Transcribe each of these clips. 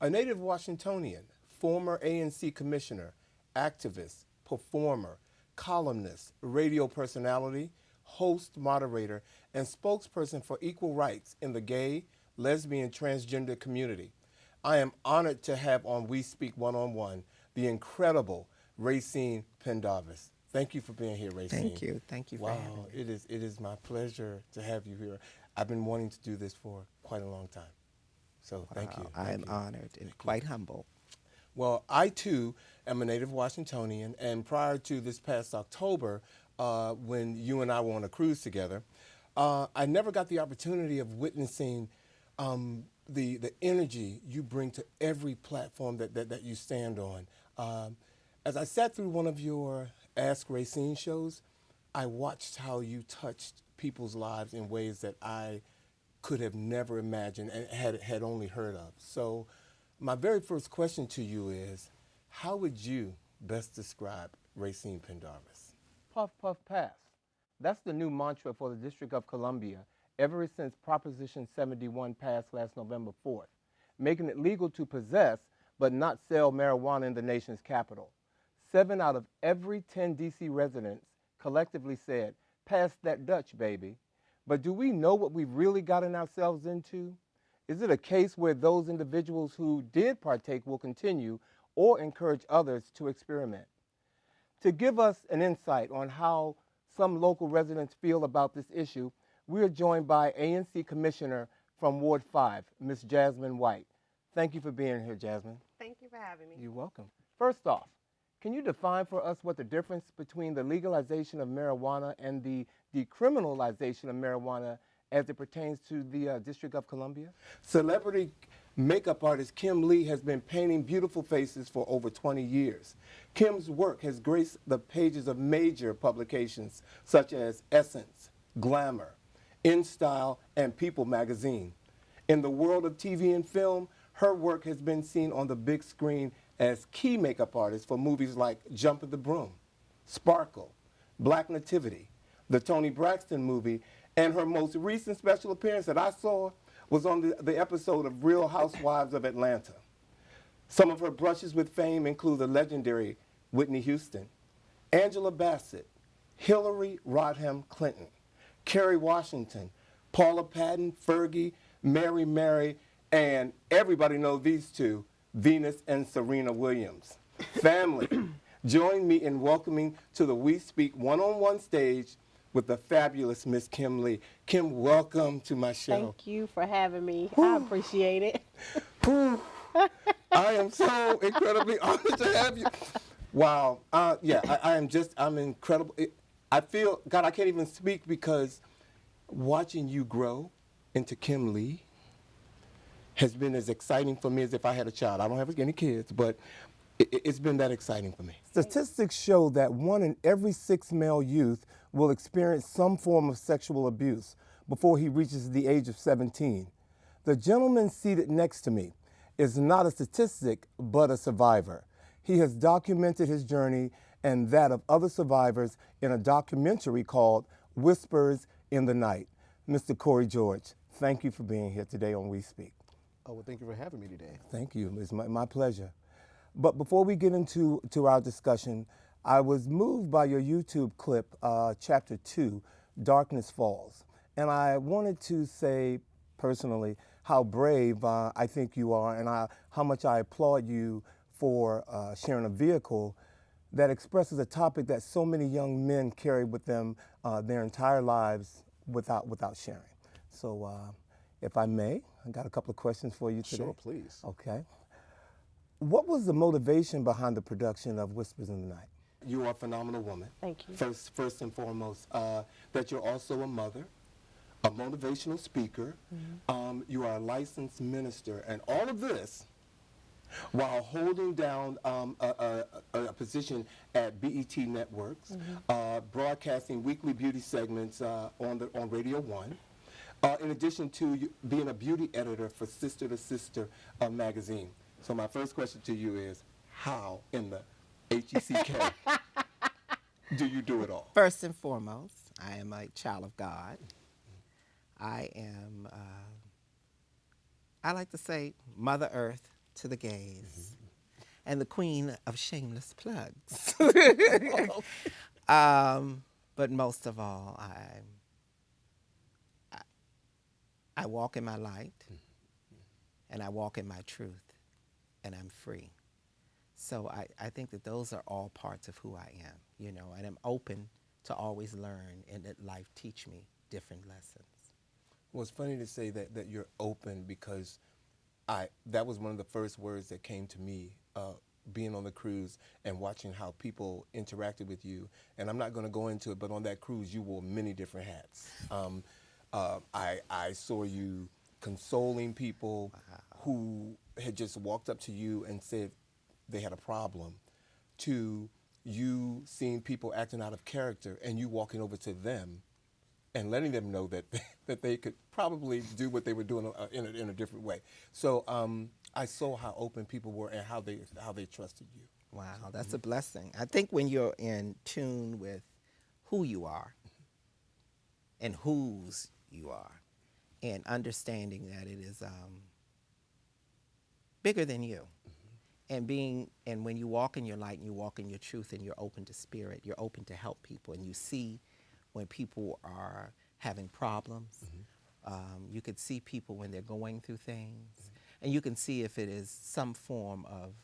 A native Washingtonian, former ANC commissioner, activist, performer, columnist, radio personality, host, moderator, and spokesperson for equal rights in the gay, lesbian, transgender community. I am honored to have on We Speak One-on-One the incredible Racine Pendarvis. Thank you for being here, Racine. Thank you. Thank you for having me. It is my pleasure to have you here. I've been wanting to do this for quite a long time. So thank you. I am honored and quite humble. Well, I too am a native Washingtonian, and prior to this past October, when you and I were on a cruise together, I never got the opportunity of witnessing the energy you bring to every platform that you stand on. As I sat through one of your Ask Racine shows, I watched how you touched people's lives in ways that I could have never imagined and had only heard of. So my very first question to you is, how would you best describe Racine Pendarvis? Puff, puff, pass. That's the new mantra for the District of Columbia ever since Proposition 71 passed last November 4th, making it legal to possess but not sell marijuana in the nation's capital. 7 out of every 10 D.C. residents collectively said, "Pass that Dutch, baby." But do we know what we've really gotten ourselves into? Is it a case where those individuals who did partake will continue or encourage others to experiment? To give us an insight on how some local residents feel about this issue, we are joined by ANC Commissioner from Ward 5, Ms. Jasmine White. Thank you for being here, Jasmine. Thank you for having me. You're welcome. First off, can you define for us what the difference between the legalization of marijuana and the decriminalization of marijuana as it pertains to the District of Columbia? Celebrity makeup artist Kim Lee has been painting beautiful faces for over 20 years. Kim's work has graced the pages of major publications such as Essence, Glamour, InStyle, and People magazine. In the world of TV and film, her work has been seen on the big screen as key makeup artist for movies like Jump the Broom, Sparkle, Black Nativity, the Toni Braxton movie, and her most recent special appearance that I saw was on the episode of Real Housewives of Atlanta. Some of her brushes with fame include the legendary Whitney Houston, Angela Bassett, Hillary Rodham Clinton, Kerry Washington, Paula Patton, Fergie, Mary, and everybody knows these two, Venus and Serena Williams. Family, join me in welcoming to the We Speak One-on-One stage with the fabulous Miss Kim Lee. Kim, welcome to my show. Thank you for having me. I appreciate it. I am so incredibly honored to have you. Wow. I'm incredible. I feel, God, I can't even speak because watching you grow into Kim Lee has been as exciting for me as if I had a child. I don't have any kids, but it's been that exciting for me. Statistics show that 1 in every 6 male youth will experience some form of sexual abuse before he reaches the age of 17. The gentleman seated next to me is not a statistic, but a survivor. He has documented his journey and that of other survivors in a documentary called Whispers in the Night. Mr. Corey George, thank you for being here today on We Speak. Oh, well, thank you for having me today. Thank you. It's my pleasure. But before we get into our discussion, I was moved by your YouTube clip, Chapter 2, Darkness Falls. And I wanted to say personally how brave I think you are and how much I applaud you for sharing a vehicle that expresses a topic that so many young men carry with them their entire lives without sharing. So if I may, I got a couple of questions for you today. Sure, please. Okay. What was the motivation behind the production of Whispers in the Night? You are a phenomenal woman. Thank you. First and foremost, that you're also a mother, a motivational speaker. Mm-hmm. You are a licensed minister, and all of this while holding down a position at BET Networks, mm-hmm. Broadcasting weekly beauty segments on Radio 1. In addition to being a beauty editor for Sister to Sister magazine. So my first question to you is, how in the HECK do you do it all? First and foremost, I am a child of God. I am, I like to say, Mother Earth to the gays, and the queen of shameless plugs. But most of all, I walk in my light, and I walk in my truth, and I'm free. So I think that those are all parts of who I am, you know, and I'm open to always learn and let life teach me different lessons. Well, it's funny to say that you're open, because that was one of the first words that came to me being on the cruise and watching how people interacted with you. And I'm not going to go into it, but on that cruise you wore many different hats. I saw you consoling people who had just walked up to you and said they had a problem, to you seeing people acting out of character and you walking over to them and letting them know that that they could probably do what they were doing in a different way. So I saw how open people were and how they trusted you. Wow, that's a blessing. I think when you're in tune with who you are and whose you are, and understanding that it is bigger than you, and when you walk in your light and you walk in your truth and you're open to spirit, you're open to help people, and you see when people are having problems. You could see people when they're going through things, and you can see if it is some form of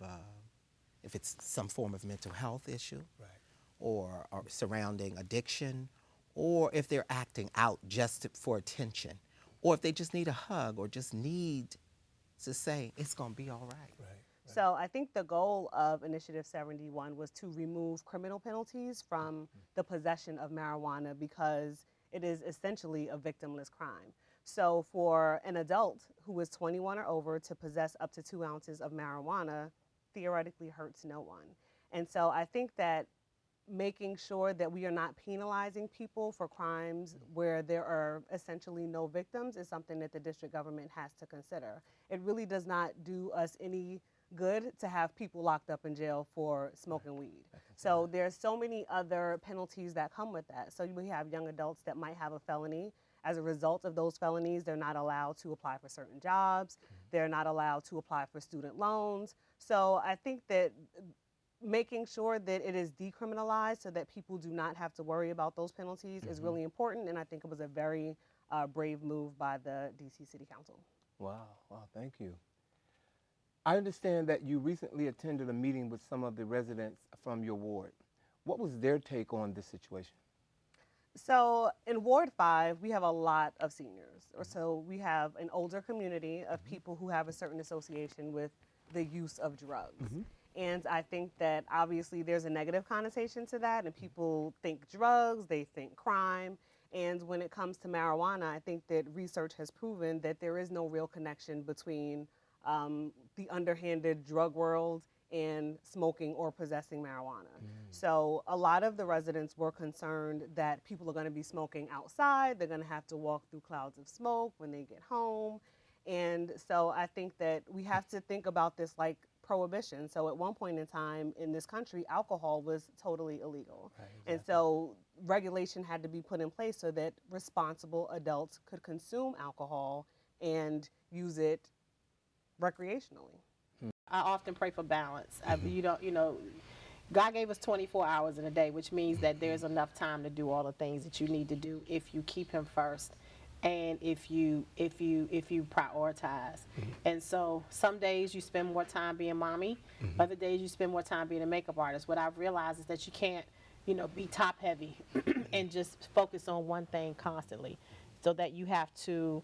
mental health issue, Right. or surrounding addiction, or if they're acting out just for attention, or if they just need a hug, or just need to say it's gonna be all right. Right. So I think the goal of Initiative 71 was to remove criminal penalties from the possession of marijuana, because it is essentially a victimless crime. So for an adult who is 21 or over to possess up to 2 ounces of marijuana theoretically hurts no one. And so I think that making sure that we are not penalizing people for crimes where there are essentially no victims is something that the district government has to consider. It really does not do us any good to have people locked up in jail for smoking weed. So there's so many other penalties that come with that. So we have young adults that might have a felony. As a result of those felonies, they're not allowed to apply for certain jobs. They're not allowed to apply for student loans. So I think that making sure that it is decriminalized so that people do not have to worry about those penalties is really important, and I think it was a very brave move by the DC City Council. Wow. Wow. Thank you. I understand that you recently attended a meeting with some of the residents from your ward. What was their take on this situation? So in Ward 5, we have a lot of seniors. Or so we have an older community of people who have a certain association with the use of drugs. And I think that obviously there's a negative connotation to that, and people think drugs, they think crime. And when it comes to marijuana, I think that research has proven that there is no real connection between the underhanded drug world and smoking or possessing marijuana. So a lot of the residents were concerned that people are going to be smoking outside. They're going to have to walk through clouds of smoke when they get home. And so I think that we have to think about this like prohibition. So at one point in time in this country, alcohol was totally illegal. Right, And so regulation had to be put in place so that responsible adults could consume alcohol and use it recreationally. I often pray for balance. God gave us 24 hours in a day, which means that there's enough time to do all the things that you need to do if you keep Him first, and if you prioritize. And so some days you spend more time being mommy, other days you spend more time being a makeup artist. What I've realized is that you can't, be top heavy and just focus on one thing constantly, so that you have to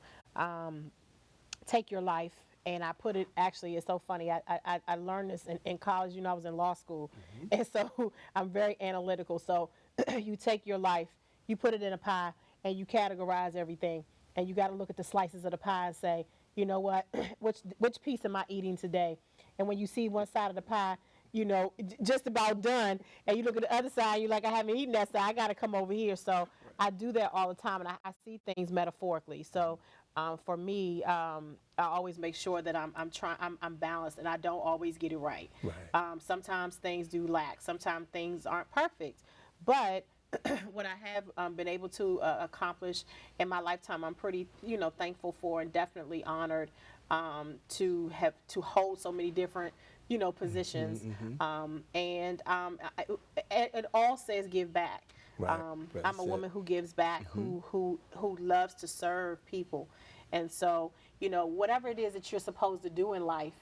take your life. And I put it, actually, it's so funny. I learned this in college. I was in law school. And so I'm very analytical. So you take your life, you put it in a pie, and you categorize everything. And you got to look at the slices of the pie and say, you know what, which piece am I eating today? And when you see one side of the pie, just about done, and you look at the other side, you're like, I haven't eaten that side. I got to come over here. So I do that all the time, and I see things metaphorically. So for me, I always make sure that I'm balanced, and I don't always get it right. Sometimes things do lack. Sometimes things aren't perfect. But what I have been able to accomplish in my lifetime, I'm pretty, thankful for, and definitely honored. to hold so many different, positions. It all says give back. Right. Right, I'm a that's it. woman who gives back, who loves to serve people, and so whatever it is that you're supposed to do in life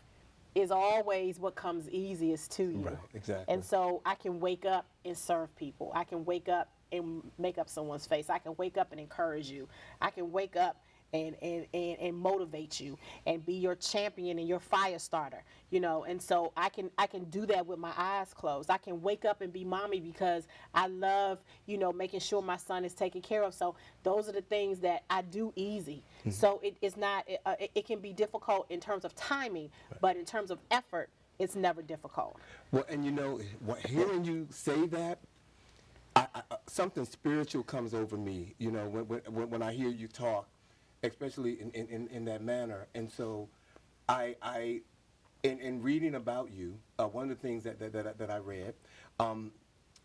is always what comes easiest to you. Right, exactly. And so I can wake up and serve people. I can wake up and make up someone's face. I can wake up and encourage you. I can wake up and motivate you and be your champion and your fire starter, and so I can do that with my eyes closed. I can wake up and be mommy because I love, making sure my son is taken care of. So those are the things that I do easy. So it's not, it can be difficult in terms of timing, but in terms of effort, it's never difficult. Well, and hearing you say that, something spiritual comes over me, when I hear you talk, especially in that manner. And so in reading about you, one of the things that I read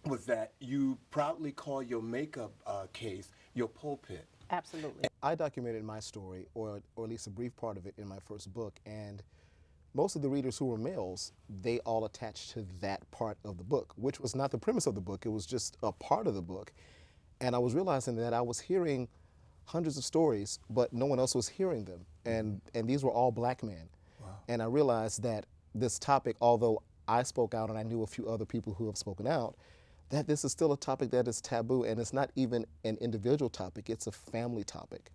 was that you proudly call your makeup case your pulpit. Absolutely. I documented my story, or at least a brief part of it, in my first book, and most of the readers who were males, they all attached to that part of the book, which was not the premise of the book. It was just a part of the book. And I was realizing that I was hearing hundreds of stories, but no one else was hearing them. And these were all black men. Wow. And I realized that this topic, although I spoke out and I knew a few other people who have spoken out, that this is still a topic that is taboo, and it's not even an individual topic, it's a family topic.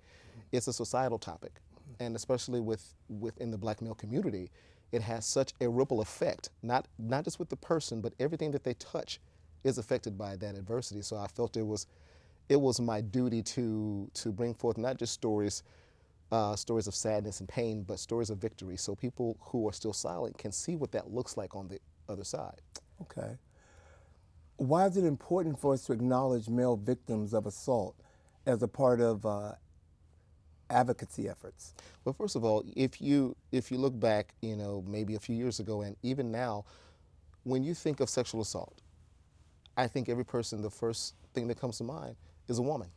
It's a societal topic. And especially within the black male community, it has such a ripple effect, not just with the person, but everything that they touch is affected by that adversity. So I felt it was my duty to bring forth not just stories of sadness and pain, but stories of victory, so people who are still silent can see what that looks like on the other side. Okay. Why is it important for us to acknowledge male victims of assault as a part of advocacy efforts? Well, first of all, if you look back, maybe a few years ago, and even now, when you think of sexual assault, I think every person, the first thing that comes to mind is a woman.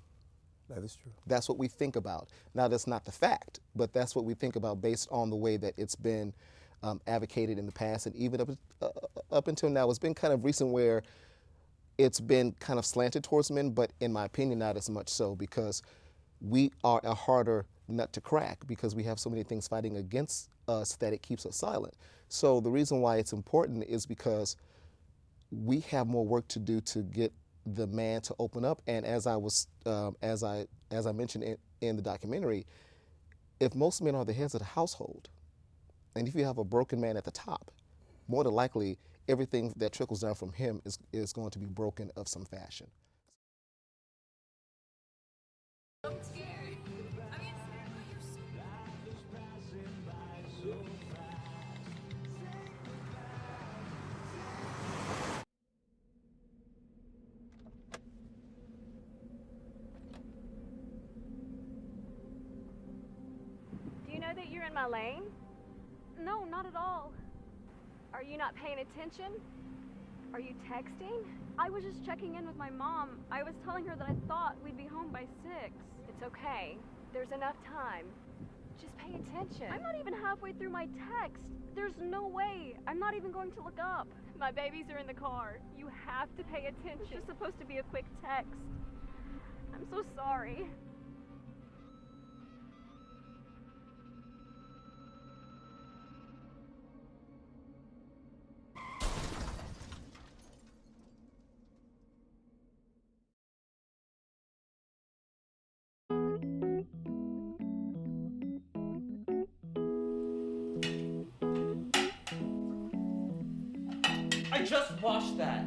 That is true. That's what we think about. Now, that's not the fact, but that's what we think about based on the way that it's been advocated in the past, and even up until now. It's been kind of recent where it's been kind of slanted towards men, but in my opinion, not as much so, because we are a harder nut to crack because we have so many things fighting against us that it keeps us silent. So the reason why it's important is because we have more work to do to get the man to open up. And as I mentioned in the documentary, if most men are the heads of the household, and if you have a broken man at the top, more than likely everything that trickles down from him is going to be broken of some fashion. I'm scared. I mean, Do you know that you're in my lane? No, not at all. Are you not paying attention? Are you texting? I was just checking in with my mom. I was telling her that I thought we'd be home by 6. It's okay. There's enough time. Just pay attention. I'm not even halfway through my text. There's no way. I'm not even going to look up. My babies are in the car. You have to pay attention. It's just supposed to be a quick text. I'm so sorry. I just washed that.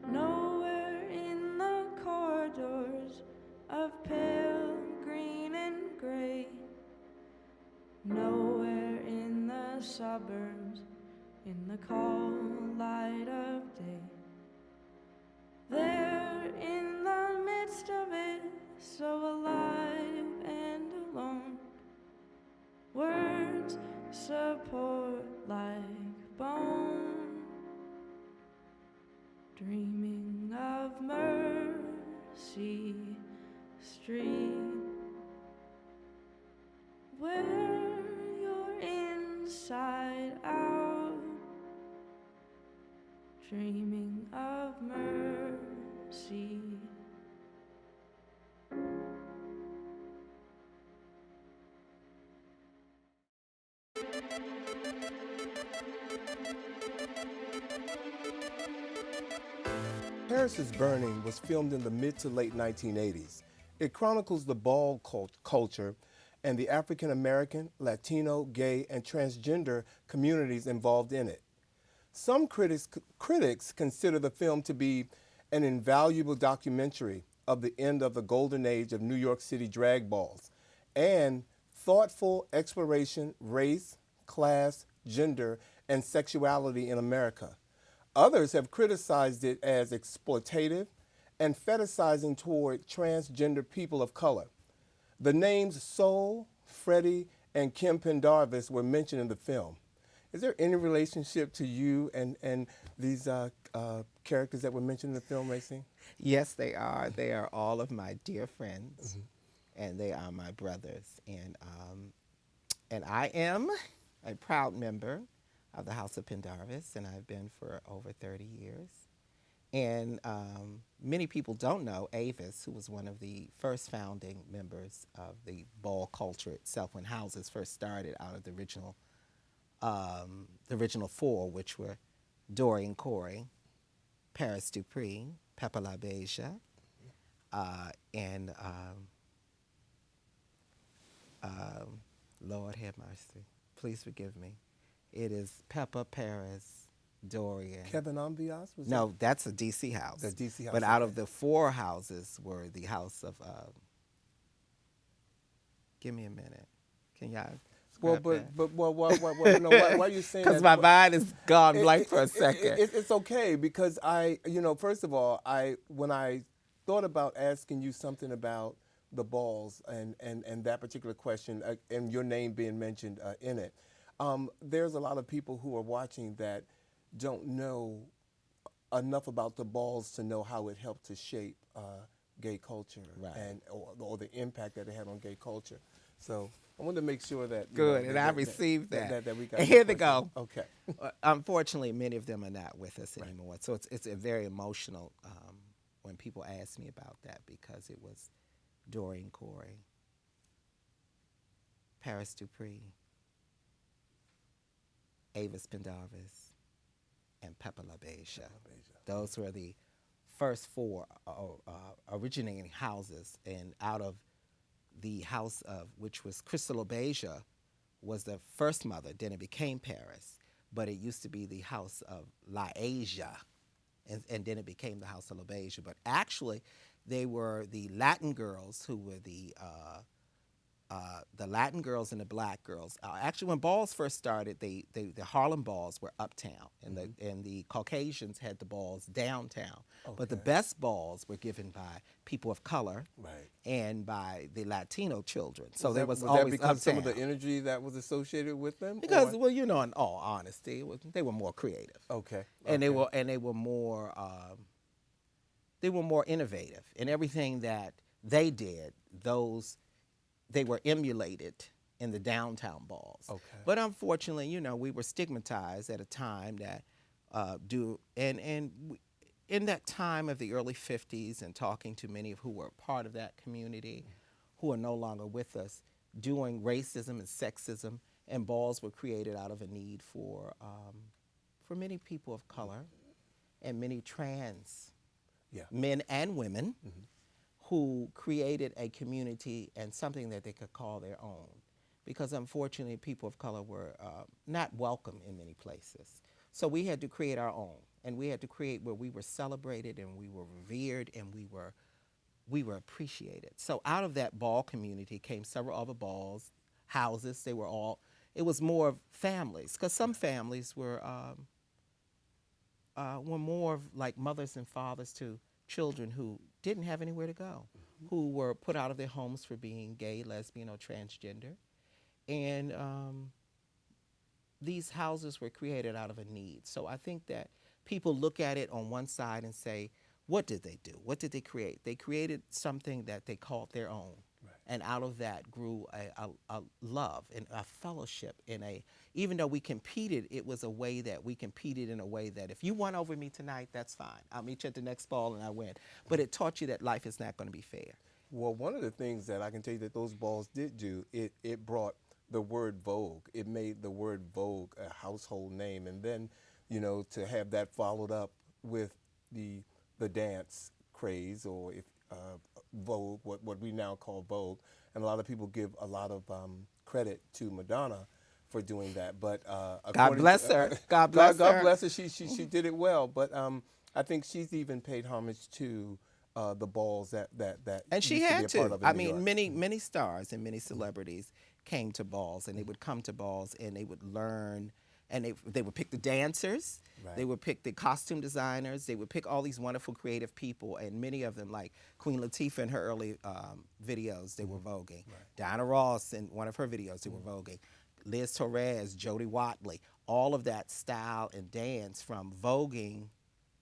Nowhere in the corridors of pale green and gray. Nowhere in the suburbs, in the cold light of day. There in the midst of it, so alive and alone. Words support like bone, dreaming of Mercy Street, where you're inside out, dreaming of mercy. Paris is Burning was filmed in the mid to late 1980s. It chronicles the ball culture and the African American, Latino, gay, and transgender communities involved in it. Some critics consider the film to be an invaluable documentary of the end of the golden age of New York City drag balls and thoughtful exploration, race, class, gender, and sexuality in America. Others have criticized it as exploitative and fetishizing toward transgender people of color. The names Soul, Freddie, and Kim Pendarvis were mentioned in the film. Is there any relationship to you and these characters that were mentioned in the film, Racine? Yes, they are. They are all of my dear friends, and they are my brothers. And I am a proud member of the House of Pendarvis, and I've been for over 30 years. And many people don't know Avis, who was one of the first founding members of the ball culture itself when houses first started out of the original four, which were Doreen Corey, Paris Dupree, Pepper LaBeija, and Lord have mercy, please forgive me. It is Pepper, Paris, Dorian. Kevin Ambias? No, that's a DC house. The DC house. But out of the four houses were the house of, give me a minute. Can y'all? Well, why are you saying that? Because my mind is gone blank for a second. It's okay because first of all, when I thought about asking you something about the balls and that particular question and your name being mentioned in it, there's a lot of people who are watching that don't know enough about the balls to know how it helped to shape gay culture, Right. or the impact that it had on gay culture. So I wanted to make sure that Good, and I received that. That we got and here they go. Okay. Unfortunately, many of them are not with us anymore. So it's a very emotional when people ask me about that because it was Doreen Corey, Paris Dupree, Avis Pendarvis, and Pepper LaBeija. Those were the first four originating houses, and out of the house of, which was Crystal LaBeija, was the first mother, then it became Paris, but it used to be the house of LaAsia, and then it became the house of LaBeija. But actually, they were the Latin girls who were the Latin girls and the black girls. Actually, when balls first started, the Harlem balls were uptown, and the Caucasians had the balls downtown. Okay. But the best balls were given by people of color, right, and by the Latino children. So there was always because uptown. Some of the energy that was associated with them. Because, well, in all honesty, they were more creative. Okay. And they were more innovative in everything that they did. They were emulated in the downtown balls. Okay. But unfortunately, we were stigmatized at a time that in that time of the early 50s, and talking to many who were part of that community, who are no longer with us, doing racism and sexism, and balls were created out of a need for many people of color and many trans men and women, who created a community and something that they could call their own. Because unfortunately, people of color were not welcome in many places. So we had to create our own, and we had to create where we were celebrated and we were revered and we were appreciated. So out of that ball community came several other balls, houses. It was more of families, because some families were more of like mothers and fathers to children who didn't have anywhere to go. who were put out of their homes for being gay, lesbian, or transgender. And these houses were created out of a need. So I think that people look at it on one side and say, what did they do? What did they create? They created something that they called their own. Right. And out of that grew a love and a fellowship. Even though we competed, it was a way that we competed in a way that if you won over me tonight, that's fine. I'll meet you at the next ball and I win. But it taught you that life is not going to be fair. Well, one of the things that I can tell you that those balls did do, it brought the word Vogue. It made the word Vogue a household name. And then, you know, to have that followed up with the dance craze, or if Vogue, what we now call Vogue, and a lot of people give a lot of credit to Madonna for doing that. But God bless her. God bless her. God bless her. She did it well. But I think she's even paid homage to the balls that and she used had to be a part of in I New mean, York. many stars and many celebrities came to balls, and they would come to balls and they would learn, and they would pick the dancers, right. They would pick the costume designers, they would pick all these wonderful creative people, and many of them, like Queen Latifah in her early videos, they were voguing. Right. Diana Ross in one of her videos, they were voguing. Liz Torres, Jodie Watley, all of that style and dance from voguing.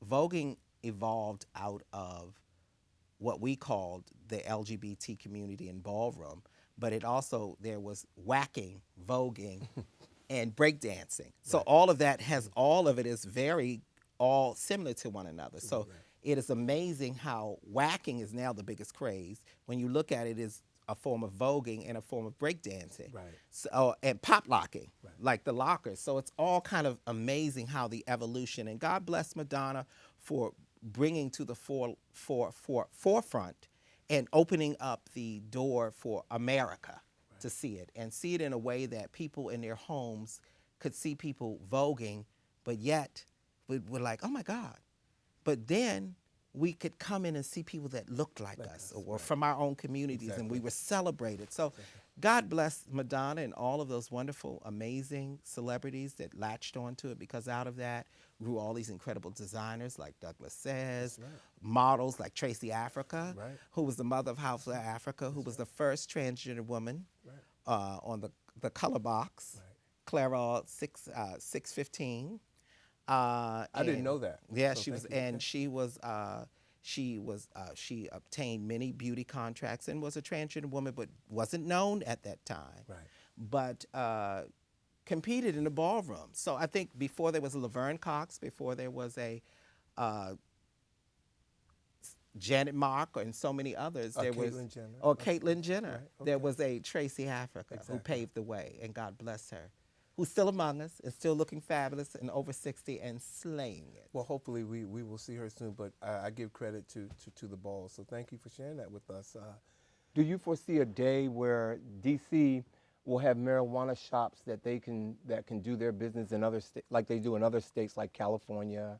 Voguing evolved out of what we called the LGBT community in ballroom, but it also, there was whacking, voguing, and breakdancing. So right. all of it is very all similar to one another. So right. it is amazing how whacking is now the biggest craze. When you look at it, is a form of voguing and a form of breakdancing. Right. So, and pop locking, right. like the lockers. So it's all kind of amazing how the evolution, and God bless Madonna for bringing to the forefront and opening up the door for America right. to see it, and see it in a way that people in their homes could see people voguing, but yet we're like, oh my God. But then we could come in and see people that looked like us, or right. from our own communities, exactly. and we were celebrated. So exactly. God bless Madonna and all of those wonderful, amazing celebrities that latched onto it, because out of that grew all these incredible designers like Douglas Says, right. models like Tracy Africa, right. who was the mother of House of Africa, who was the first transgender woman right. On the color box, right. Clara 615. I didn't know that. Yeah, so she was, and she obtained many beauty contracts and was a transgender woman, but wasn't known at that time. Right. But competed in the ballroom. So I think before there was a Laverne Cox, before there was a Janet Mock, and so many others. There was Caitlyn Jenner. Or Caitlyn Jenner. Right. Okay. There was a Tracy Africa exactly. who paved the way, and God bless her, who's still among us and still looking fabulous and over 60 and slaying it. Well, hopefully we will see her soon, but I give credit to the balls. So thank you for sharing that with us. Do you foresee a day where D.C. will have marijuana shops that can do their business in other states, like they do in other states like California,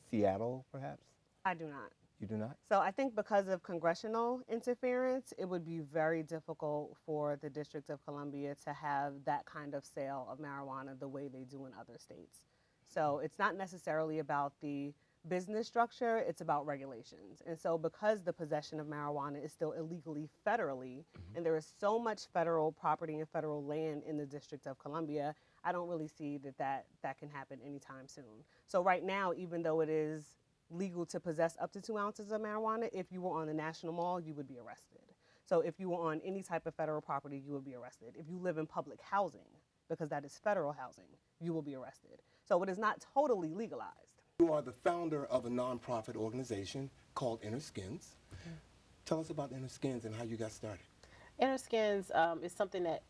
Seattle, perhaps? I do not. You do not? So I think because of congressional interference, it would be very difficult for the District of Columbia to have that kind of sale of marijuana the way they do in other states. So it's not necessarily about the business structure, it's about regulations. And so because the possession of marijuana is still illegally federally, mm-hmm. and there is so much federal property and federal land in the District of Columbia, I don't really see that can happen anytime soon. So right now, even though it is legal to possess up to 2 ounces of marijuana, if you were on the National Mall, you would be arrested. So if you were on any type of federal property, you would be arrested. If you live in public housing, because that is federal housing, you will be arrested. So it is not totally legalized. You are the founder of a nonprofit organization called Inner Skins. Mm-hmm. Tell us about Inner Skins and how you got started. Inner Skins is something that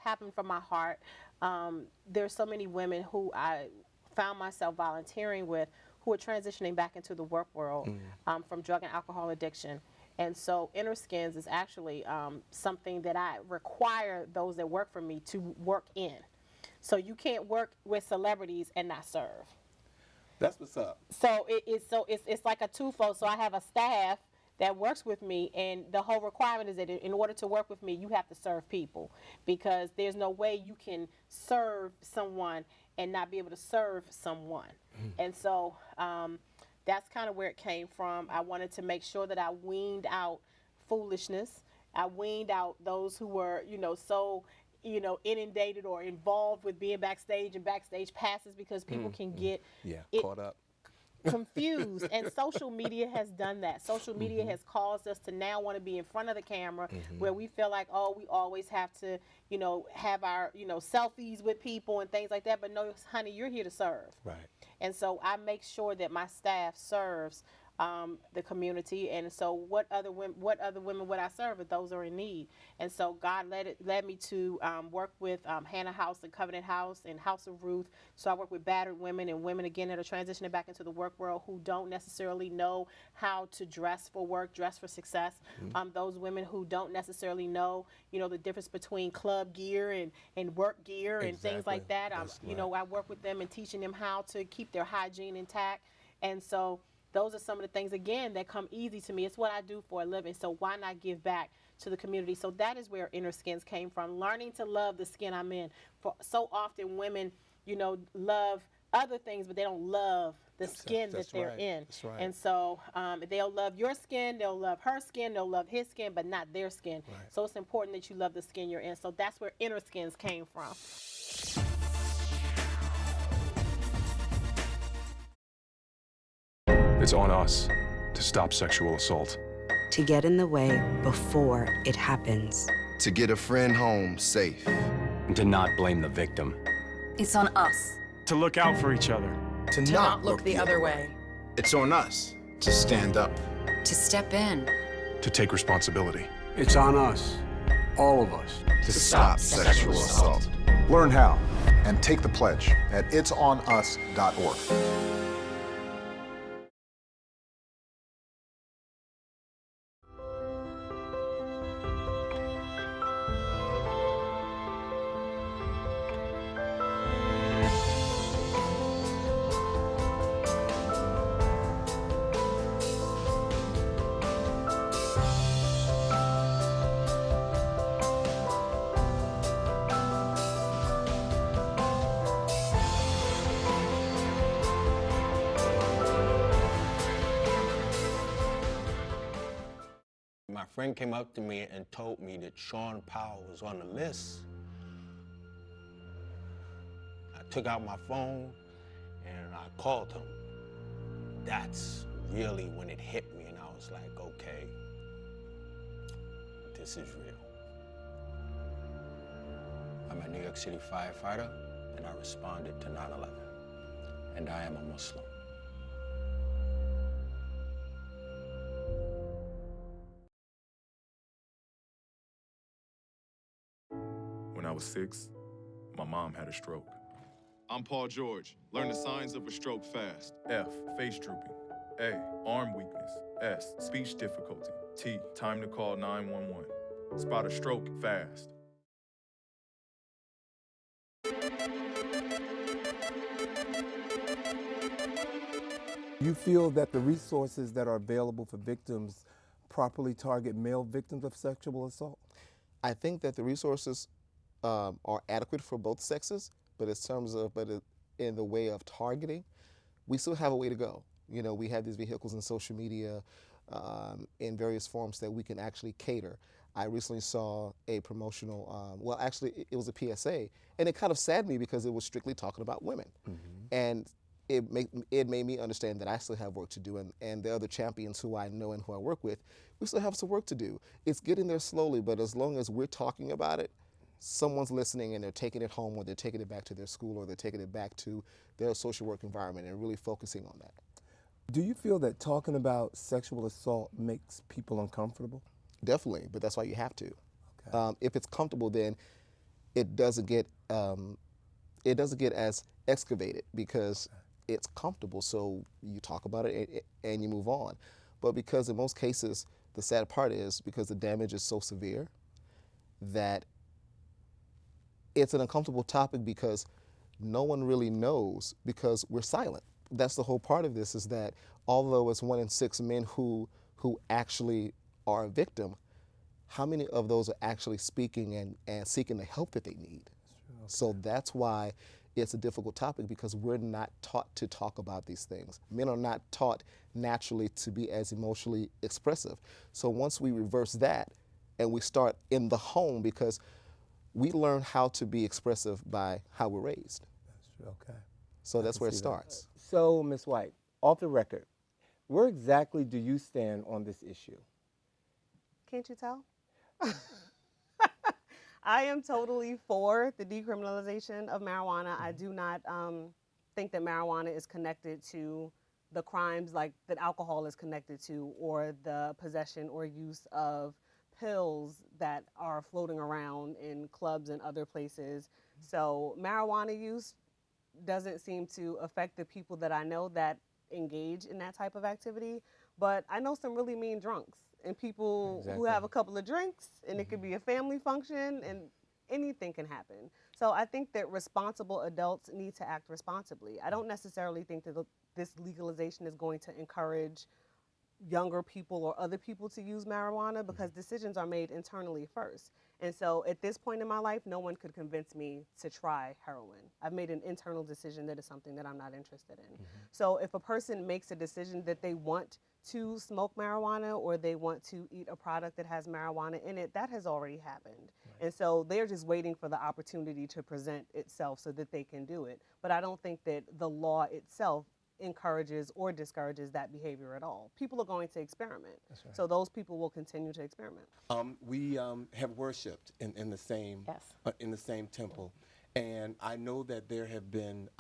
happened from my heart. There's so many women who I found myself volunteering with who are transitioning back into the work world from drug and alcohol addiction. And so Inner Skins is actually something that I require those that work for me to work in. So you can't work with celebrities and not serve. That's what's up. So it's like a twofold. So I have a staff that works with me, and the whole requirement is that in order to work with me, you have to serve people, because there's no way you can serve someone and not be able to serve someone. And so that's kind of where it came from. I wanted to make sure that I weaned out foolishness. I weaned out those who were, so, inundated or involved with being backstage and backstage passes, because people can get it Caught up. confused. And social media has done that. Social media has caused us to now want to be in front of the camera, where we feel like, oh, we always have to, have our, selfies with people and things like that. But no, honey, you're here to serve. Right. And so I make sure that my staff serves the community. And so what other women would I serve if those are in need? And so God led me to work with Hannah House and Covenant House and House of Ruth. So I work with battered women and women, again, that are transitioning back into the work world, who don't necessarily know how to dress for work, dress for success. Those women who don't necessarily know, the difference between club gear and work gear and things like that. I work with them and teaching them how to keep their hygiene intact. And so those are some of the things, again, that come easy to me. It's what I do for a living, so why not give back to the community? So that is where Inner Skins came from, learning to love the skin I'm in. For so often women, love other things, but they don't love the skin that they're in. That's right. And so they'll love your skin, they'll love her skin, they'll love his skin, but not their skin. Right. So it's important that you love the skin you're in. So that's where Inner Skins came from. It's on us to stop sexual assault. To get in the way before it happens. To get a friend home safe. And to not blame the victim. It's on us. To look out for each other. To not look the other way. It's on us to stand up. To step in. To take responsibility. It's on us, all of us, to stop sexual assault. Learn how and take the pledge at itsonus.org. My friend came up to me and told me that Sean Powell was on the list. I took out my phone and I called him. That's really when it hit me, and I was like, okay, this is real. I'm a New York City firefighter, and I responded to 9/11, and I am a Muslim. When I was 6, my mom had a stroke. I'm Paul George. Learn the signs of a stroke fast. F, face drooping. A, arm weakness. S, speech difficulty. T, time to call 911. Spot a stroke fast. You feel that the resources that are available for victims properly target male victims of sexual assault? I think that the resources are adequate for both sexes, but in the way of targeting, we still have a way to go. We have these vehicles in social media in various forms that we can actually cater. I recently saw a promotional, well, actually, it was a PSA, and it kind of saddened me because it was strictly talking about women. And it made me understand that I still have work to do, and the other champions who I know and who I work with, we still have some work to do. It's getting there slowly, but as long as we're talking about it, someone's listening and they're taking it home, or they're taking it back to their school, or they're taking it back to their social work environment and really focusing on that. Do you feel that talking about sexual assault makes people uncomfortable? Definitely, but that's why you have to. Okay. If it's comfortable, then it doesn't get as excavated because it's comfortable. So you talk about it and you move on. But because in most cases, the sad part is because the damage is so severe that it's an uncomfortable topic because no one really knows because we're silent. That's the whole part of this, is that although it's 1 in 6 men who actually are a victim, how many of those are actually speaking and seeking the help that they need? Okay. So that's why it's a difficult topic because we're not taught to talk about these things. Men are not taught naturally to be as emotionally expressive. So once we reverse that and we start in the home, because we learn how to be expressive by how we're raised. That's true. Okay. So that's where it starts. So, Ms. White, off the record, where exactly do you stand on this issue? Can't you tell? I am totally for the decriminalization of marijuana. I do not think that marijuana is connected to the crimes like that alcohol is connected to, or the possession or use of pills that are floating around in clubs and other places. So marijuana use doesn't seem to affect the people that I know that engage in that type of activity. But I know some really mean drunks and people who have a couple of drinks, and it could be a family function, and anything can happen. So I think that responsible adults need to act responsibly. I don't necessarily think that this legalization is going to encourage younger people or other people to use marijuana, because decisions are made internally first. And so at this point in my life, no one could convince me to try heroin. I've made an internal decision that is something that I'm not interested in. So if a person makes a decision that they want to smoke marijuana or they want to eat a product that has marijuana in it, that has already happened. And so they're just waiting for the opportunity to present itself so that they can do it. But I don't think that the law itself encourages or discourages that behavior at all. People are going to experiment. That's right. So those people will continue to experiment. We have worshipped in the same in the same temple, and I know that there have been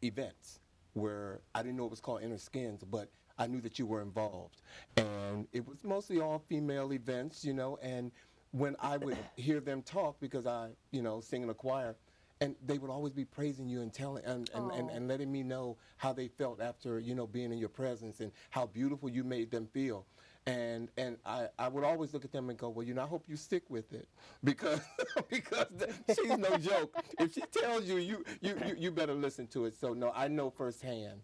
events where I didn't know it was called Inner Skins, but I knew that you were involved, and it was mostly all female events, you know. And when I would hear them talk, because I, you know, sing in a choir, and they would always be praising you and telling and letting me know how they felt after, you know, being in your presence and how beautiful you made them feel. And I would always look at them and go, well, you know, I hope you stick with it, because she's no joke. If she tells you, you better listen to it. So no, I know firsthand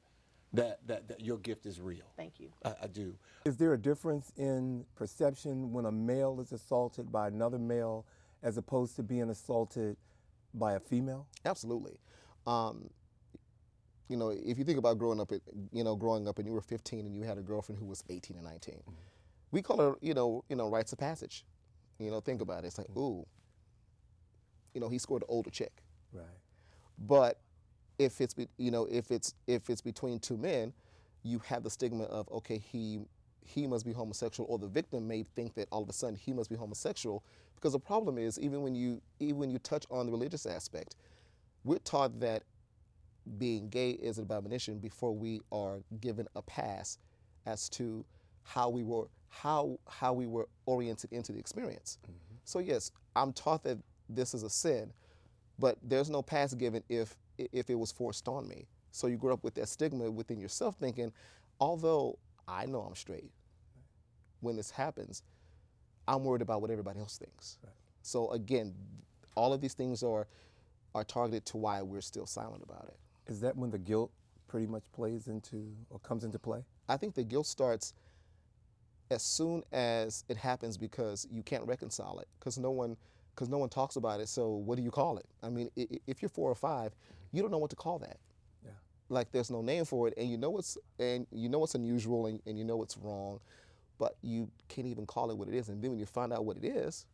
that your gift is real. Thank you. I do. Is there a difference in perception when a male is assaulted by another male as opposed to being assaulted by a female? Absolutely. You know, if you think about growing up and you were 15 and you had a girlfriend who was 18 and 19, we call her, you know, rites of passage. You know, think about it. It's like, ooh, you know, he scored an older chick. Right. But if it's, if it's between two men, you have the stigma of, okay, he must be homosexual, or the victim may think that all of a sudden he must be homosexual. Because the problem is, even when you touch on the religious aspect, we're taught that being gay is an abomination before we are given a pass as to how we were oriented into the experience. So yes, I'm taught that this is a sin, but there's no pass given if it was forced on me. So you grow up with that stigma within yourself, thinking, although I know I'm straight, when this happens, I'm worried about what everybody else thinks. Right. So again, all of these things are targeted to why we're still silent about it. Is that when the guilt pretty much plays into or comes into play? I think the guilt starts as soon as it happens, because you can't reconcile it, because no one talks about it. So what do you call it? I mean, if you're 4 or 5, you don't know what to call that. Yeah. Like there's no name for it, and you know it's unusual, and you know it's wrong, but you can't even call it what it is. And then when you find out what it is,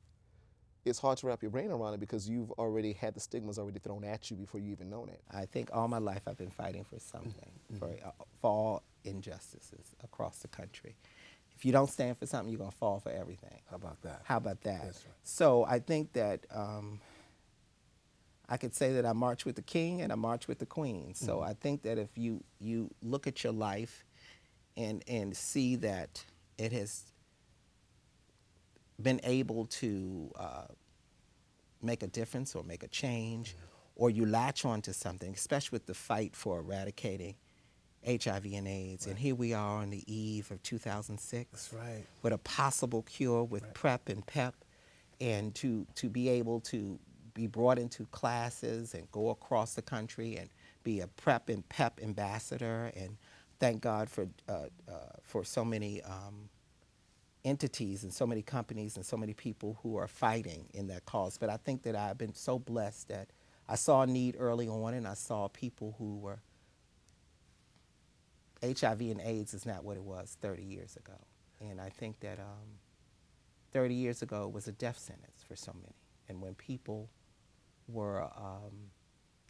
it's hard to wrap your brain around it, because you've already had the stigmas already thrown at you before you even known it. I think all my life I've been fighting for something, for all injustices across the country. If you don't stand for something, you're going to fall for everything. How about that? How about that? That's right. So I think that I could say that I march with the king and I march with the queen. So I think that if you look at your life and see that it has been able to make a difference or make a change, or you latch on to something, especially with the fight for eradicating HIV and AIDS. Right. And here we are on the eve of 2006. That's right. With a possible cure with PrEP and PEP, and to be able to be brought into classes and go across the country and be a PrEP and PEP ambassador. And thank God for so many entities and so many companies and so many people who are fighting in that cause. But I think that I've been so blessed that I saw a need early on, and I saw people who were, HIV and AIDS is not what it was 30 years ago. And I think that 30 years ago it was a death sentence for so many. And when people were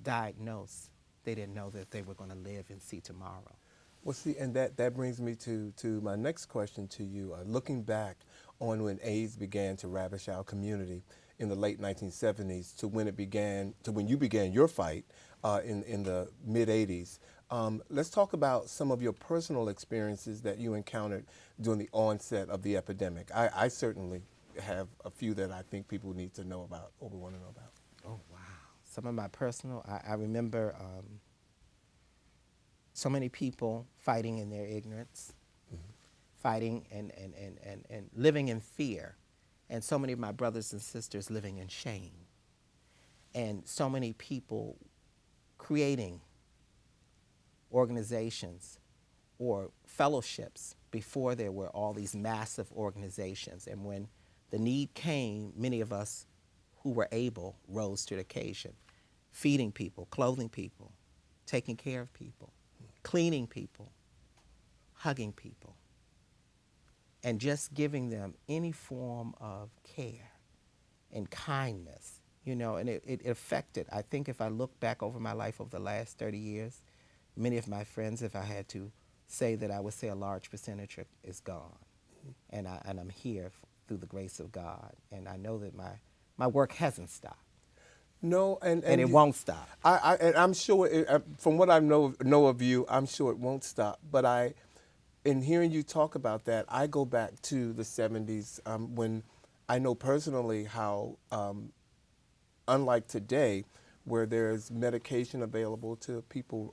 diagnosed, they didn't know that they were going to live and see tomorrow. Well, see, and that brings me to my next question to you. Looking back on when AIDS began to ravage our community in the late 1970s to when it began, to when you began your fight in the mid 80s, let's talk about some of your personal experiences that you encountered during the onset of the epidemic. I certainly have a few that I think people need to know about or want to know about. Oh, wow. Some of my personal, I remember so many people fighting in their ignorance, fighting and living in fear, and so many of my brothers and sisters living in shame, and so many people creating organizations or fellowships before there were all these massive organizations. And when the need came, many of us who were able rose to the occasion, feeding people, clothing people, taking care of people, cleaning people, hugging people, and just giving them any form of care and kindness, you know, and it affected. I think if I look back over my life over the last 30 years, many of my friends, if I had to say that, I would say a large percentage is gone. And I'm here through the grace of God. And I know that my work hasn't stopped. No, and it won't stop. And I'm sure, from what I know of you, I'm sure it won't stop. But in hearing you talk about that, I go back to the 70s when I know personally how, unlike today, where there's medication available to people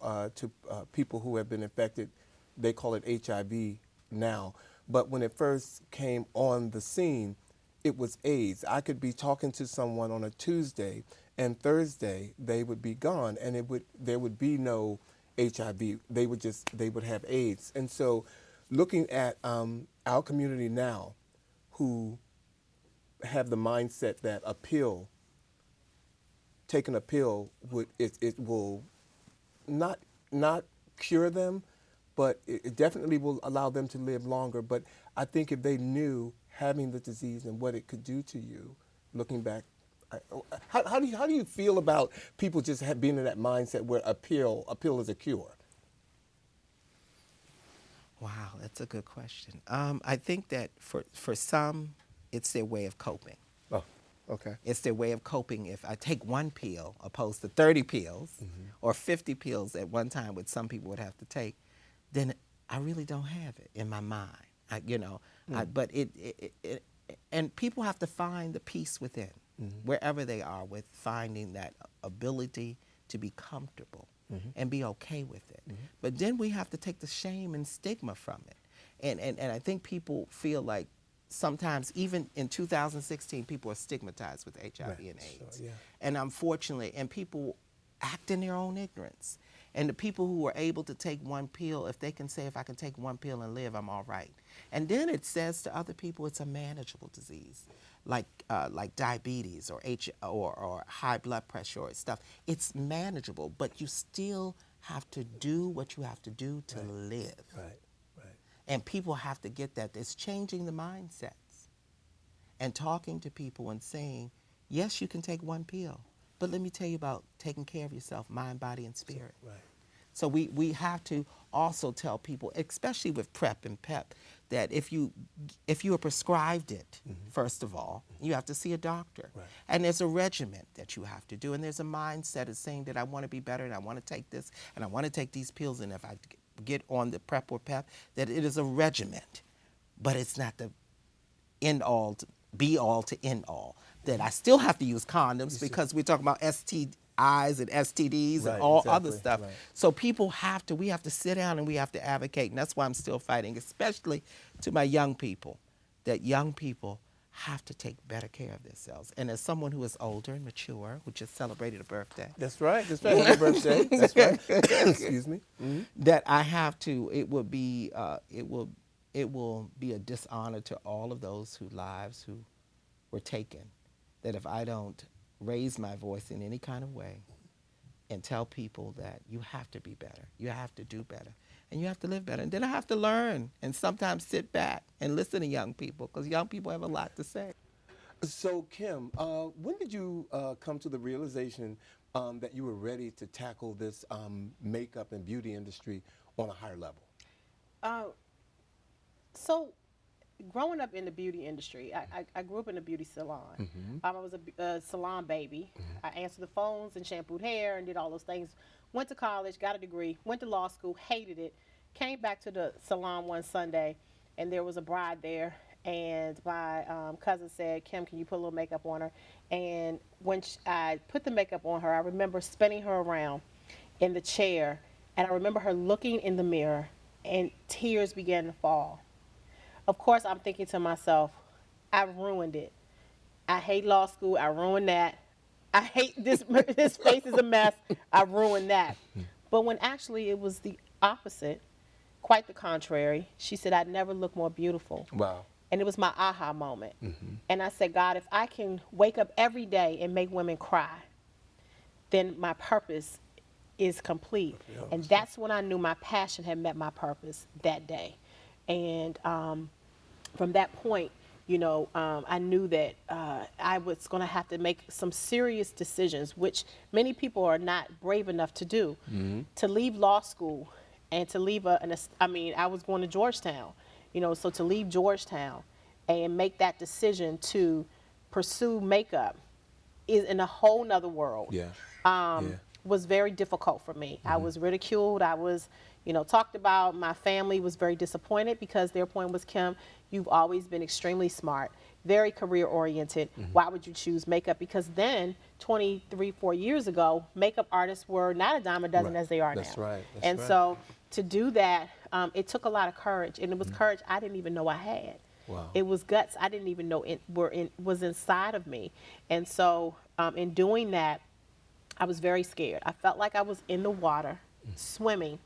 who have been infected, they call it HIV now. But when it first came on the scene, it was AIDS. I could be talking to someone on a Tuesday, and Thursday they would be gone, and there would be no HIV. They would have AIDS. And so, looking at our community now, who have the mindset that taking a pill it will not cure them, but it definitely will allow them to live longer. But I think if they knew having the disease and what it could do to you, looking back, how do you feel about people just being in that mindset where a pill is a cure? Wow, that's a good question. I think that for some, it's their way of coping. Oh, okay. It's their way of coping. If I take one pill opposed to 30 pills or 50 pills at one time, which some people would have to take, then I really don't have it in my mind. But and people have to find the peace within, wherever they are, with finding that ability to be comfortable and be okay with it. But then we have to take the shame and stigma from it. And I think people feel like sometimes, even in 2016, people are stigmatized with HIV and AIDS. Sure, yeah. And unfortunately, and people act in their own ignorance. And the people who are able to take one pill, if they can say, if I can take one pill and live, I'm all right. And then it says to other people it's a manageable disease, like diabetes or high blood pressure or stuff. It's manageable, but you still have to do what you have to do to live. Right. And people have to get that. It's changing the mindsets and talking to people and saying, yes, you can take one pill, but let me tell you about taking care of yourself, mind, body, and spirit. Right. So we have to also tell people, especially with PrEP and PEP, that if you are prescribed it, first of all, you have to see a doctor. Right. And there's a regimen that you have to do, and there's a mindset of saying that I want to be better and I want to take this and I want to take these pills, and if I get on the PrEP or PEP, that it is a regimen, but it's not the end all, be all to end all. That I still have to use condoms because we're talking about STIs and STDs and all other stuff. Right. So we have to sit down and we have to advocate, and that's why I'm still fighting, especially to my young people, that young people have to take better care of themselves. And as someone who is older and mature, who just celebrated a birthday. That's right. Happy birthday. That's right. Excuse me. That I have to, it will be a dishonor to all of those whose lives who were taken, that if I don't raise my voice in any kind of way and tell people that you have to be better, you have to do better, and you have to live better. And then I have to learn and sometimes sit back and listen to young people, because young people have a lot to say. So, Kim, when did you come to the realization that you were ready to tackle this makeup and beauty industry on a higher level? So, growing up in the beauty industry, I grew up in a beauty salon. I was a salon baby. I answered the phones and shampooed hair and did all those things. Went to college, got a degree, went to law school, hated it. Came back to the salon one Sunday, and there was a bride there. And my cousin said, Kim, can you put a little makeup on her? And when I put the makeup on her, I remember spinning her around in the chair. And I remember her looking in the mirror, and tears began to fall. Of course, I'm thinking to myself, I ruined it. I hate law school. I ruined that. I hate this. This face is a mess. I ruined that. But when actually it was the opposite, quite the contrary. She said, I'd never looked more beautiful. Wow. And it was my aha moment. And I said, God, if I can wake up every day and make women cry, then my purpose is complete. And that's when I knew my passion had met my purpose that day. And from that point, you know, I knew that I was going to have to make some serious decisions, which many people are not brave enough to do. To leave law school and to leave I was going to Georgetown, you know, so to leave Georgetown and make that decision to pursue makeup is in a whole nother world. Was very difficult for me. I was ridiculed. I was, you know, talked about. My family was very disappointed because their point was, Kim, you've always been extremely smart, very career oriented. Why would you choose makeup? Because then 23, 4 years ago, makeup artists were not a dime a dozen as they are now. That's right. And so to do that, it took a lot of courage, and it was courage I didn't even know I had. Wow. It was guts I didn't even know was inside of me. And so in doing that, I was very scared. I felt like I was in the water, swimming,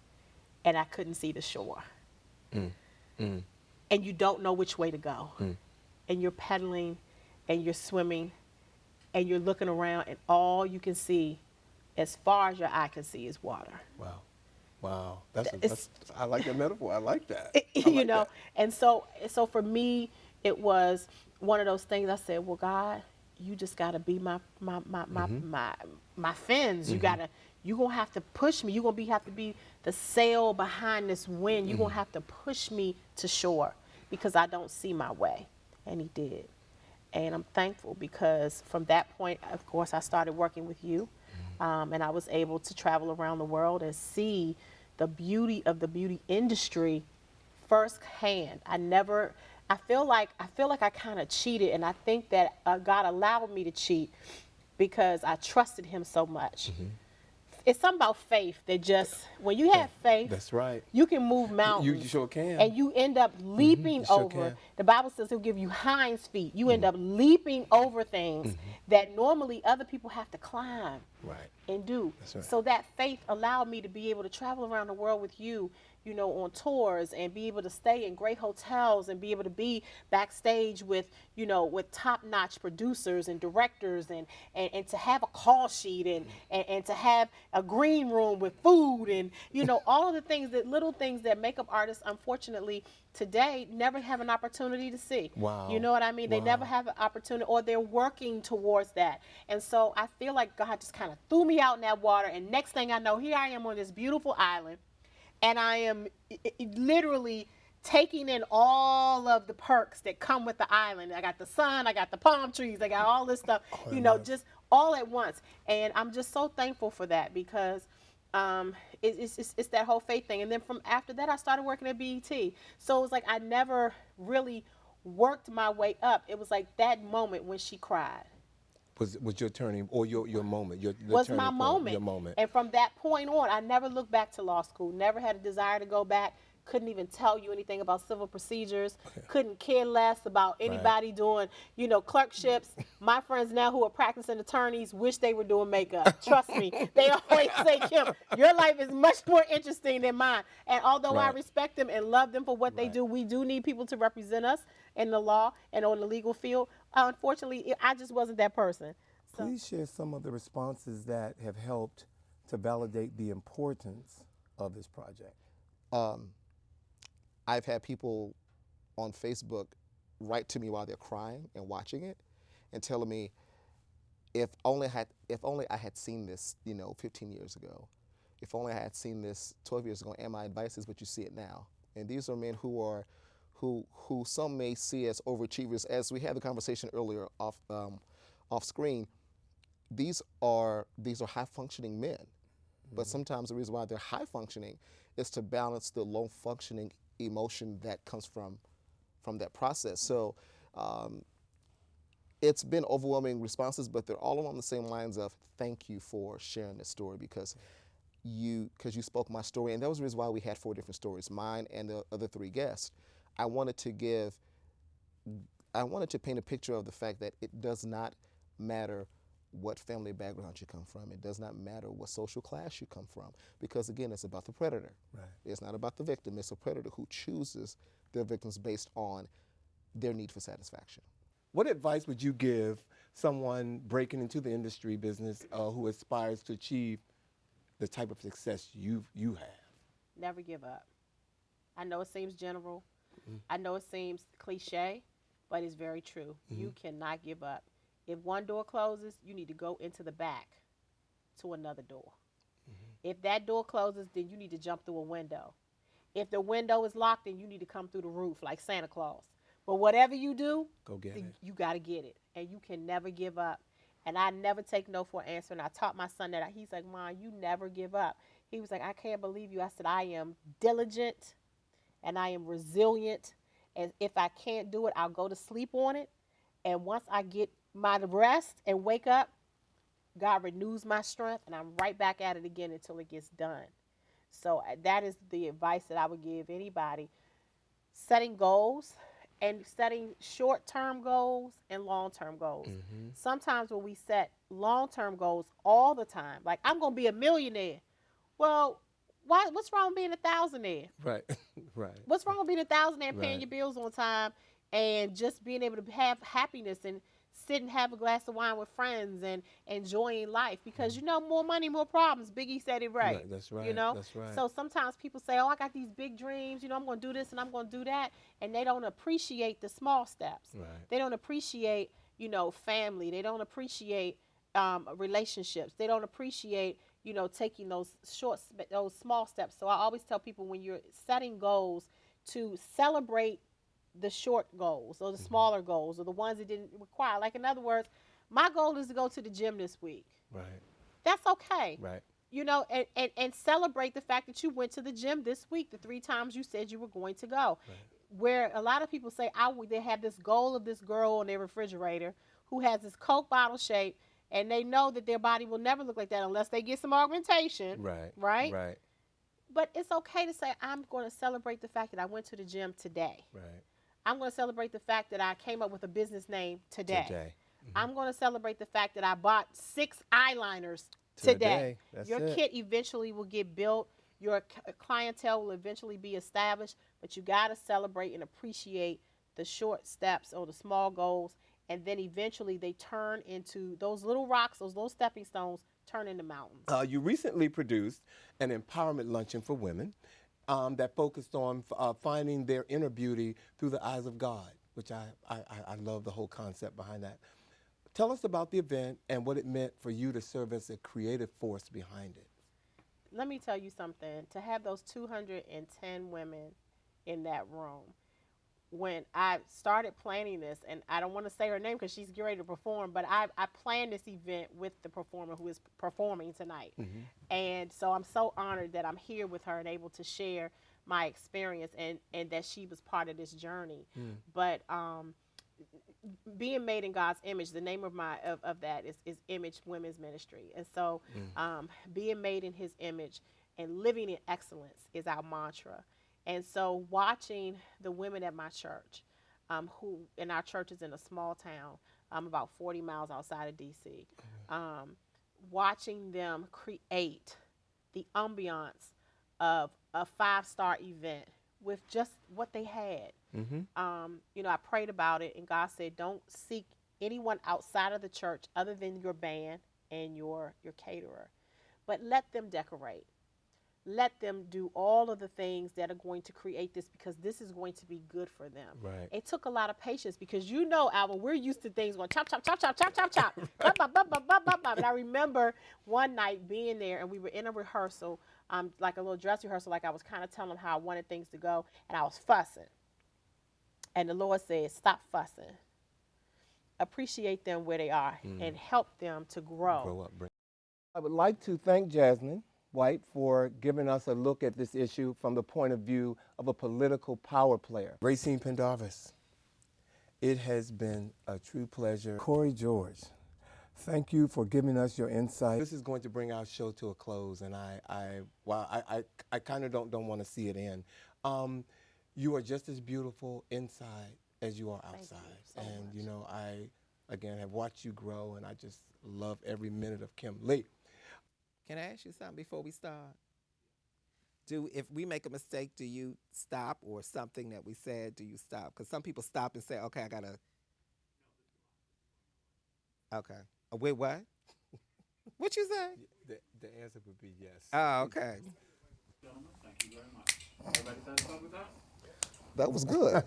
and I couldn't see the shore. And you don't know which way to go. And you're pedaling, and you're swimming, and you're looking around, and all you can see, as far as your eye can see, is water. Wow. Wow. I like that metaphor. I like that. You know, and so for me, it was one of those things I said, well, God, you just got to be my fins. You're going to have to push me. You're going to have to be the sail behind this wind. You're going to have to push me to shore because I don't see my way. And he did. And I'm thankful because from that point, of course, I started working with you. And I was able to travel around the world and see the beauty of the beauty industry firsthand. I feel like I kind of cheated, and I think that God allowed me to cheat because I trusted him so much. It's something about faith that just, when you have faith, that's right, you can move mountains. You sure can. And you end up leaping over. The Bible says he'll give you hinds feet. You end up leaping over things that normally other people have to climb and do. That's right. So that faith allowed me to be able to travel around the world with you, you know, on tours, and be able to stay in great hotels and be able to be backstage with, you know, with top-notch producers and directors, and to have a call sheet and to have a green room with food and, you know, all of the things, little things that makeup artists, unfortunately, today never have an opportunity to see. Wow. You know what I mean? They never have an opportunity, or they're working towards that. And so I feel like God just kind of threw me out in that water, and next thing I know, here I am on this beautiful island. And I am literally taking in all of the perks that come with the island. I got the sun, I got the palm trees, I got all this stuff, you know, just all at once. And I'm just so thankful for that because it's that whole faith thing. And then from after that, I started working at BET. So it was like I never really worked my way up. It was like that moment when she cried. Was your turning, or your moment? Was my moment. Your moment. And from that point on, I never looked back to law school. Never had a desire to go back. Couldn't even tell you anything about civil procedures. Couldn't care less about anybody doing, you know, clerkships. My friends now who are practicing attorneys wish they were doing makeup. Trust me. They always say, Kim, your life is much more interesting than mine. And although I respect them and love them for what they do, we do need people to represent us in the law and on the legal field. Unfortunately, I just wasn't that person. Please share some of the responses that have helped to validate the importance of this project? I've had people on Facebook write to me while they're crying and watching it and telling me, if only I had seen this, 15 years ago, if only I had seen this 12 years ago, and my advice is, but you see it now. And these are men who some may see as overachievers. As we had the conversation earlier off screen, these are high functioning men. But sometimes the reason why they're high functioning is to balance the low functioning emotion that comes from that process. So it's been overwhelming responses, but they're all along the same lines of thank you for sharing this story because you spoke my story. And that was the reason why we had 4 different stories, mine and the other 3 guests. I wanted to paint a picture of the fact that it does not matter what family background you come from. It does not matter what social class you come from, because again, it's about the predator. Right. It's not about the victim. It's a predator who chooses their victims based on their need for satisfaction. What advice would you give someone breaking into the industry business who aspires to achieve the type of success you have? Never give up. I know it seems general. I know it seems cliche, but it's very true. You cannot give up. If one door closes, you need to go into the back to another door. If that door closes, then you need to jump through a window. If the window is locked, then you need to come through the roof like Santa Claus. But whatever you do, go get it. You got to get it. And you can never give up. And I never take no for an answer. And I taught my son that. He's like, Mom, you never give up. He was like, I can't believe you. I said, I am diligent and I am resilient. And if I can't do it, I'll go to sleep on it. And once I get my rest and wake up, God renews my strength and I'm right back at it again until it gets done. So that is the advice that I would give anybody. Setting goals and setting short-term goals and long-term goals. Sometimes when we set long-term goals all the time, like I'm going to be a millionaire. Well, what's wrong with being a thousandaire? Right, right. What's wrong with being a thousandaire and paying your bills on time and just being able to have happiness and sit and have a glass of wine with friends and enjoying life? Because, more money, more problems. Biggie said it right. That's right. That's right. So sometimes people say, oh, I got these big dreams. I'm going to do this and I'm going to do that. And they don't appreciate the small steps. Right. They don't appreciate, family. They don't appreciate relationships. They don't appreciate, taking those small steps. So I always tell people when you're setting goals to celebrate the short goals or the smaller goals or the ones that didn't require. Like, in other words, my goal is to go to the gym this week. Right. That's okay. Right. And celebrate the fact that you went to the gym this week, the 3 times you said you were going to go. Right. Where a lot of people say, they have this goal of this girl on their refrigerator who has this Coke bottle shape, and they know that their body will never look like that unless they get some augmentation. Right. Right? Right. But it's okay to say, I'm going to celebrate the fact that I went to the gym today. Right. I'm going to celebrate the fact that I came up with a business name today. I'm going to celebrate the fact that I bought 6 eyeliners today. Your kit eventually will get built. Your clientele will eventually be established. But you got to celebrate and appreciate the short steps or the small goals. And then eventually they turn into those little rocks, those little stepping stones, turn into mountains. You recently produced an empowerment luncheon for women that focused on finding their inner beauty through the eyes of God, which I love the whole concept behind that. Tell us about the event and what it meant for you to serve as a creative force behind it. Let me tell you something. To have those 210 women in that room, when I started planning this, and I don't want to say her name because she's getting ready to perform, but I planned this event with the performer who is performing tonight. And so I'm so honored that I'm here with her and able to share my experience and that she was part of this journey. But being made in God's image, the name of that is Image Women's Ministry. And so being made in his image and living in excellence is our mantra. And so watching the women at my church, and our church is in a small town, about 40 miles outside of D.C., watching them create the ambiance of a 5-star event with just what they had. I prayed about it, and God said, don't seek anyone outside of the church other than your band and your caterer. but let them decorate. Let them do all of the things that are going to create this, because this is going to be good for them. Right. It took a lot of patience, because Alva, we're used to things going chop, chop, chop, chop, chop, chop, chop, bop, bop, bop, bop, bop, bop, bop. And I remember one night being there, and we were in a rehearsal, like a little dress rehearsal, like I was kind of telling them how I wanted things to go, and I was fussing. And the Lord said, stop fussing. Appreciate them where they are and help them to grow. Grow up. I would like to thank Jasmine White for giving us a look at this issue from the point of view of a political power player. Racine Pendarvis, it has been a true pleasure. Corey George, thank you for giving us your insight. This is going to bring our show to a close, and I kind of don't want to see it end. You are just as beautiful inside as you are outside. Thank you so And much. you know, I again have watched you grow, and I just love every minute of Kim Lee. Can I ask you something before we start? If we make a mistake, do you stop, or something that we said, do you stop? Because some people stop and say, okay, I gotta. Okay. Wait, what? What you say? The answer would be yes. Oh, okay. Gentlemen, thank you very much. Everybody satisfied with that? That was good.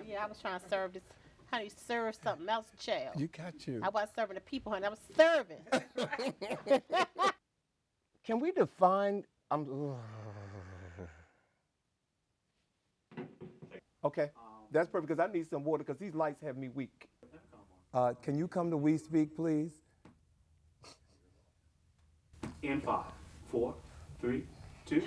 Yeah, I was trying to serve this. Honey, serve something else, child. You got you. I wasn't serving the people, honey. I was serving. Can we define? Okay, that's perfect, because I need some water, because these lights have me weak. Can you come to We Speak, please? In 5, 4, 3, 2.